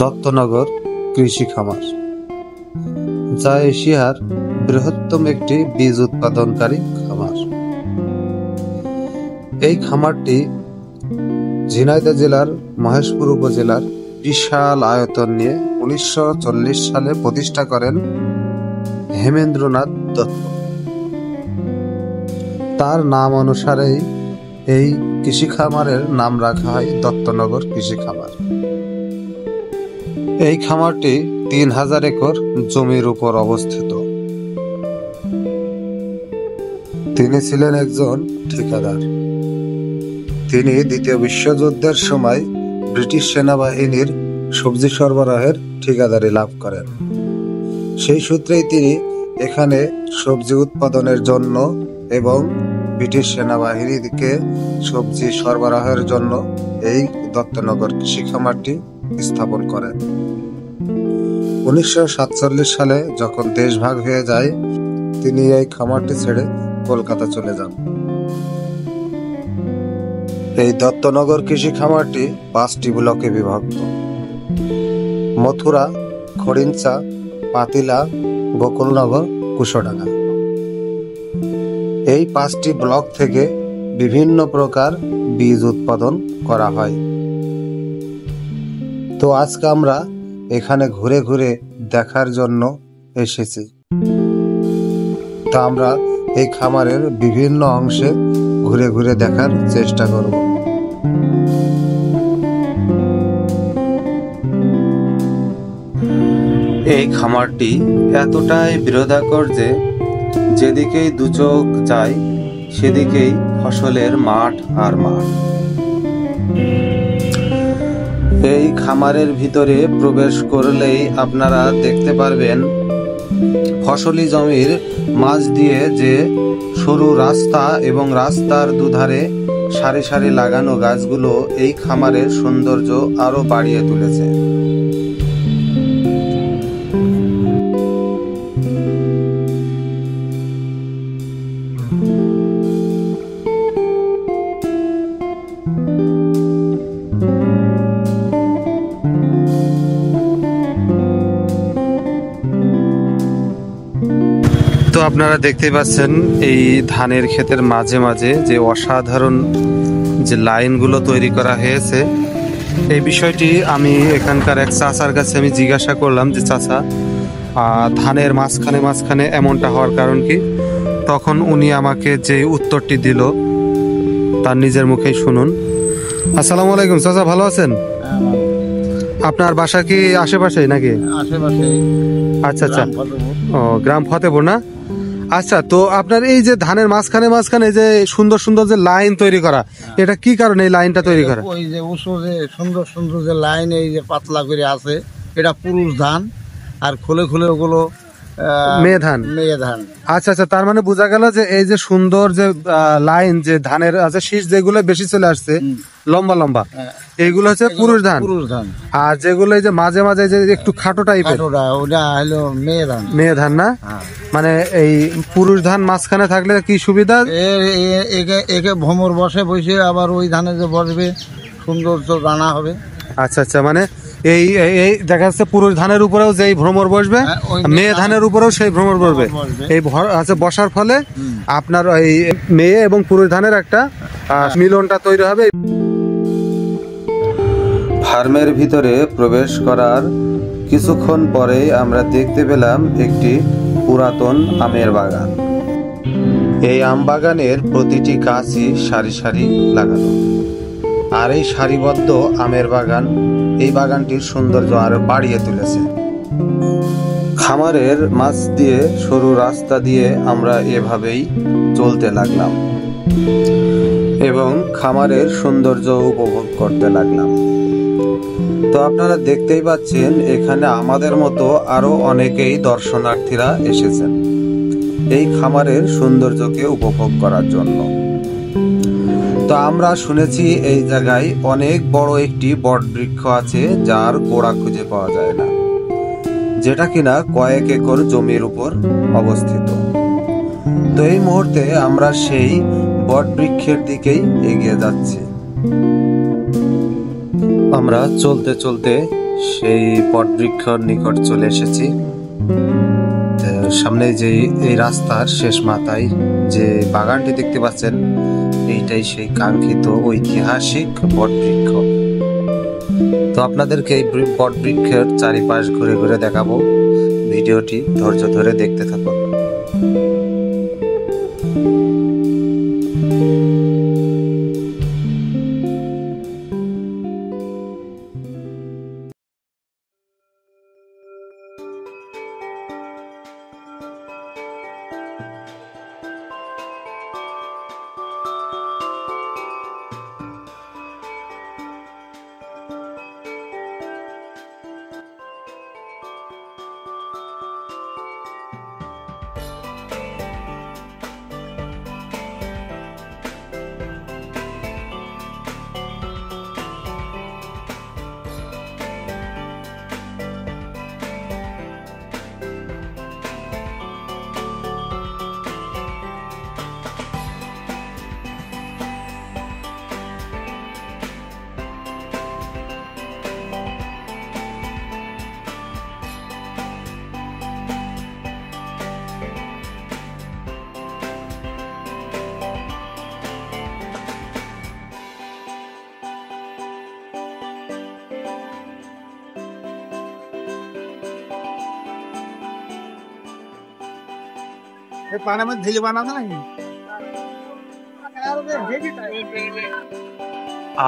দত্তনগর কৃষি খামার, যা এশিয়ার বৃহত্তম একটি বীজ উৎপাদনকারী খামার। এই খামারটি ঝিনাইদহ জেলার মহেশপুর উপজেলার বিশাল আয়তন নিয়ে 1940 সালে প্রতিষ্ঠা করেন হেমেন্দ্রনাথ দত্ত। তার নাম অনুসারেই এই কৃষি খামারের নাম রাখা হয় দত্তনগর কৃষি খামার। এই খামারটি 3000 একর জমির উপর অবস্থিত। তিনি ছিলেন একজন ঠিকাদার। তিনি দ্বিতীয় বিশ্বযুদ্ধের সময় ব্রিটিশ সেনাবাহিনীর সবজি সরবরাহের ঠিকাদারি লাভ করেন। সেই সূত্রেই তিনি এখানে সবজি উৎপাদনের জন্য এবং ব্রিটিশ সেনাবাহিনীকে সবজি সরবরাহের জন্য এই দত্তনগর কৃষি খামারটি স্থাপন করেন। 1947 সালে যখন দেশ ভাগ হয়ে যায়, তিনি এই খামারটি ছেড়ে কলকাতা চলে যান। এই দত্তনগর কৃষি খামারটি 5টি ব্লকে বিভক্ত: মথুরা, খড়িঞ্চা, পাতিলা, গোকুলনগর, কুশডাঙ্গা। এই 5টি ব্লক থেকে বিভিন্ন প্রকার বীজ উৎপাদন করা হয়। তো আজকে আমরা এখানে ঘুরে ঘুরে দেখার জন্য এসেছি। তা আমরা এই খামারের বিভিন্ন অংশে ঘুরে ঘুরে দেখার চেষ্টা করব। এই খামারটি এতটাই বৃহদাকার যে যেদিকেই দু চোখ যায় সেদিকেই ফসলের মাঠ আর মাঠ। এই খামারের ভিতরে প্রবেশ করলেই আপনারা দেখতে পারবেন ফসলি জমির মাঝ দিয়ে যে সরু রাস্তা এবং রাস্তার দুধারে সারি সারি লাগানো গাছগুলো এই খামারের সৌন্দর্য আরো বাড়িয়ে তুলেছে। তো আপনারা দেখতে পাচ্ছেন এই ধানের ক্ষেতের মাঝে মাঝে যে অসাধারণ যে লাইনগুলো তৈরি করা হয়েছে, এই বিষয়টি আমি এখানকার এক চাচার কাছে আমি জিজ্ঞাসা করলাম যে চাচা, ধানের মাঝখানে মাঝখানে এমনটা হওয়ার কারণ কি? তখন উনি আমাকে যে উত্তরটি দিল তার নিজের মুখেই শুনুন। আসসালামু আলাইকুম চাচা, ভালো আছেন? আপনার বাসা কি আশেপাশেই নাকি? আশেপাশেই। আচ্ছা আচ্ছা, ও গ্রাম ফতেপুর না? আচ্ছা, তো আপনার এই যে ধানের মাঝখানে মাঝখানে যে সুন্দর সুন্দর যে লাইন তৈরি করা, এটা কি কারণে এই লাইনটা তৈরি করা? ওই যে উঁচু যে সুন্দর সুন্দর যে লাইন এই যে পাতলা করে আছে, এটা পুরুষ ধান, আর খুলে খুলে ওগুলো মেয়ে ধান। মেয়ে ধান। আচ্ছা আচ্ছা, তার মানে বোঝা গেল যে এই যে সুন্দর যে লাইন যে ধানের আছে শীষ যেগুলো বেশি চলে আসছে লম্বা লম্বা, এইগুলো হচ্ছে পুরুষ ধান। পুরুষ ধান। আর যেগুলো এই যে মাঝে মাঝে যে একটু খাটো টাইপের, ওটা হলো মেয়ে ধান। মেয়ে ধান না? মানে এই পুরুষ ধান মাঝখানে থাকলে কি সুবিধা? একে ভ্রমর বসে বসে আবার ওই ধানে যে বসবে সৌন্দর্য দানা হবে। আচ্ছা আচ্ছা, মানে এই এই দেখা যাচ্ছে পুরুষ ধানের উপরেও যেই ভ্রমর বসবে, মেয়ে ধানের উপরেও সেই ভ্রমর বসবে। এই আচ্ছা বসার ফলে আপনার এই মেয়ে এবং পুরুষ ধানের একটা মিলনটা তৈরি হবে। ফার্মের ভিতরে প্রবেশ করার কিছুক্ষণ পরে আমরা দেখতে পেলাম একটি পুরাতন আমের বাগান। এই আম বাগানের প্রতিটি গাছই সারি সারি লাগানো, আর এই সারিবদ্ধ আমের বাগান এই বাগানটির সৌন্দর্য আরো বাড়িয়ে তুলেছে। খামারের মাছ দিয়ে সরু রাস্তা দিয়ে আমরা এভাবেই চলতে লাগলাম এবং খামারের সৌন্দর্য উপভোগ করতে লাগলাম। তো আপনারা দেখতেই পাচ্ছেন এখানে আমাদের মতো আরো অনেকেই দর্শনার্থীরা এসেছেন এই খামারের সৌন্দর্যকে উপভোগ করার জন্য। তো আমরা শুনেছি এই জায়গায় অনেক বড় একটি বট বৃক্ষ আছে যার গোড়া খুঁজে পাওয়া যায় না, যেটা কিনা কয়েক একর জমির উপর অবস্থিত। তো এই মুহূর্তে আমরা সেই বট বৃক্ষের দিকেই এগিয়ে যাচ্ছি। আমরা চলতে চলতে সেই বটবৃক্ষর নিকট চলে এসেছি। সামনে যে এই রাস্তার শেষ মাথায় যে বাগানটি দেখতে পাচ্ছেন, এইটাই সেই কাঙ্ক্ষিত ঐতিহাসিক বটবৃক্ষ। তো আপনাদেরকে এই বটবৃক্ষের চারিপাশ ঘুরে ঘুরে দেখাবো। ভিডিওটি ধৈর্য ধরে দেখতে থাকুন।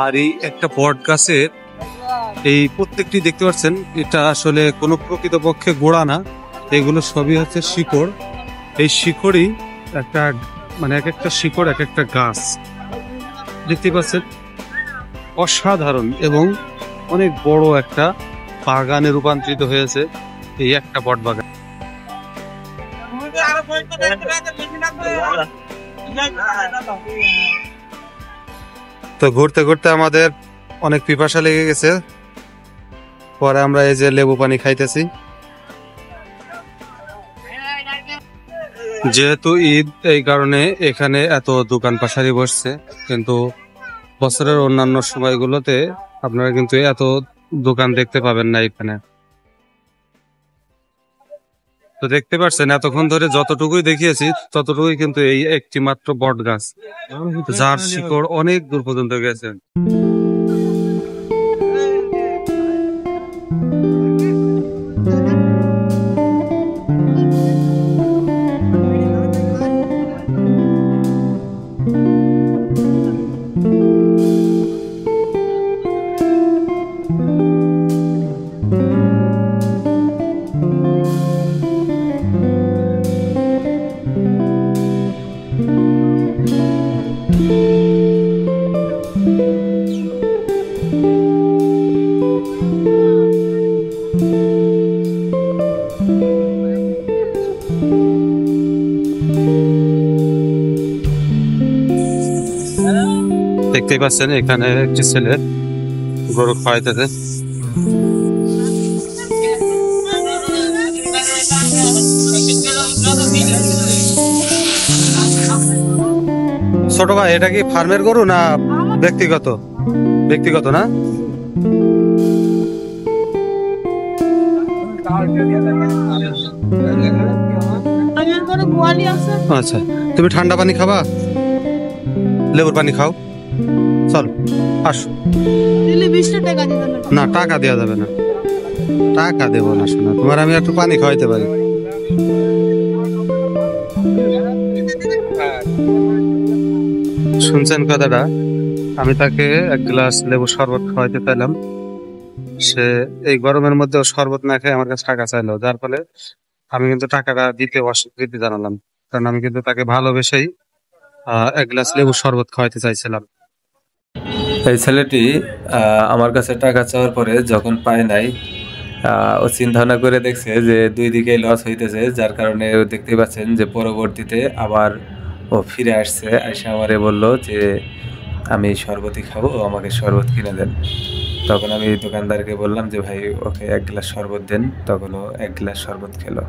আর এই একটা বট গাছের এই প্রত্যেকটি দেখতে পাচ্ছেন, এটা আসলে কোনো প্রকৃতপক্ষে গোড়া না, এগুলো সবই হচ্ছে শিকড়। এই শিকড়ই একটা মানে এক একটা শিকড় এক একটা গাছ দেখতে পাচ্ছেন। অসাধারণ এবং অনেক বড় একটা বাগানে রূপান্তরিত হয়েছে এই একটা বট বাগান। তো ঘুরতে ঘুরতে আমাদের অনেক পিপাসা লেগে গেছে, পরে আমরা এই যে লেবু পানি খাইতেছি। যেহেতু ঈদ, এই কারণে এখানে এত দোকান পাশারি বসছে, কিন্তু বছরের অন্যান্য সময়গুলোতে আপনারা কিন্তু এত দোকান দেখতে পাবেন না এখানে। তো দেখতে পাচ্ছেন এতক্ষণ ধরে যতটুকুই দেখিয়েছি ততটুকুই কিন্তু এই একটি মাত্র বট গাছ, যার শিকড় অনেক দূর পর্যন্ত গেছে। দেখতেই পাচ্ছেন এখানে একটি ছেলে গরু খাওয়াইতেছে। ছোট ভাই, এটা কি ফার্মের গরু না ব্যক্তিগত? ব্যক্তিগত না? আচ্ছা, তুমি ঠান্ডা পানি খাবা? লেবুর পানি খাও, চল আসো। না, টাকা দেওয়া যাবে না, টাকা দেবো না শোনা, তোমার আমি একটু পানি খাওয়াইতে পারি। শুনছেন কথাটা? আমি তাকে এক গ্লাস লেবু শরবত খাওয়াইতে চাইলাম, সে এই গরমের মধ্যে শরবত না খেয়ে আমার কাছে টাকা চাইলো, যার ফলে আমি কিন্তু টাকাটা দিতে অস্বীকৃতি জানালাম, কারণ আমি কিন্তু তাকে ভালোবেসেই এক গ্লাস লেবু শরবত খাওয়াইতে চাইছিলাম। এই ছেলেটি আমার কাছে টাকা চাওয়ার পরে যখন পায় নাই, ও চিন্তা ভাবনা করে দেখছে যে দুই দিকে লস হইতেছে, যার কারণে ও দেখতে পাচ্ছেন যে পরবর্তীতে আবার ও ফিরে আসছে, এসে আমারে বললো যে আমি শরবতই খাবো, আমাকে শরবত কিনে দেন। তখন আমি দোকানদারকে বললাম যে ভাই ওকে এক গ্লাস শরবত দেন, তখন ও এক গ্লাস শরবত খেলো।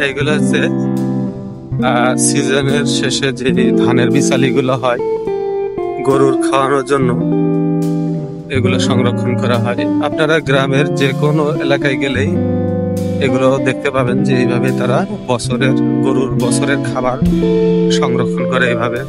এইগুলো হচ্ছে সিজনের শেষে যে ধানের বিচালিগুলো হয় গরুর খাওয়ানোর জন্য, এগুলো সংরক্ষণ করা হয়। আপনারা গ্রামের যে কোনো এলাকায় গেলেই এগুলো দেখতে পাবেন যে এইভাবে তারা গরুর বছরের খাবার সংরক্ষণ করে এইভাবে।